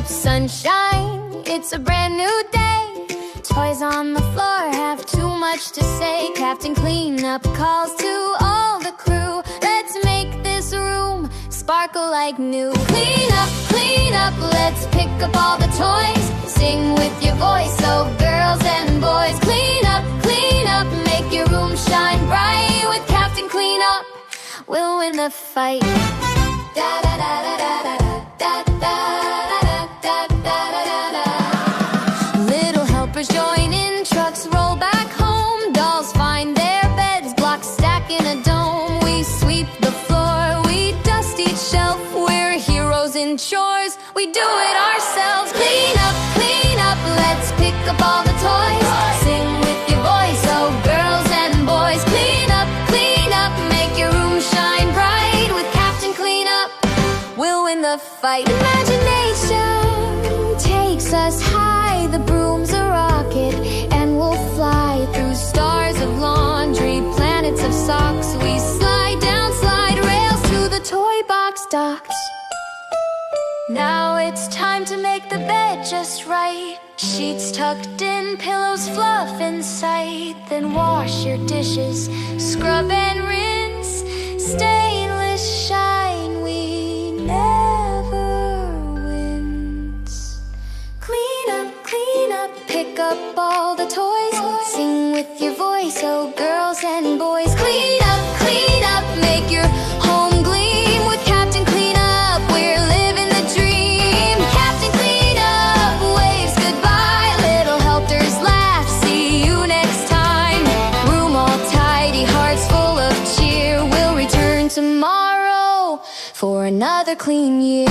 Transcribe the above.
up sunshine, it's a brand new day. Toys on the floor have too much to say. Captain Cleanup calls to all the crew. Let's make this room sparkle like new. Clean up, let's pick up all the toys. Sing with your voice, oh girls and boys. Clean up, make your room shine bright. With Captain Cleanup, we'll win the fight. Da da da da da da da da da da da da. Little helpers join in, trucks roll back home. Dolls find their beds, blocks stack in a dome. We sweep the floor, we dust each shelf. We're heroes in chores, we do it ourselves. Clean up, let's pick up all the toys. Sing with your voice, oh girls and boys. Clean up, make your room shine bright. With Captain Cleanup, we'll win the fight. Imagination takes us high. The broom's a rocket, and we'll fly through stars of laundry, planets of socks. We slide down slide rails to the toy box docks. Now it's time to make the bed just right. Sheets tucked in, pillows fluff in sight. Then wash your dishes, scrub and rinse. Stainless shine, we never wince. Clean up, pick up all the toys. Sing with your voice, oh girls and boys. Clean up, make your home gleam. With Captain Cleanup, we're living the dream. Captain Cleanup waves goodbye. Little helpers laugh, see you next time. Room all tidy, hearts full of cheer. We'll return tomorrow for another clean year.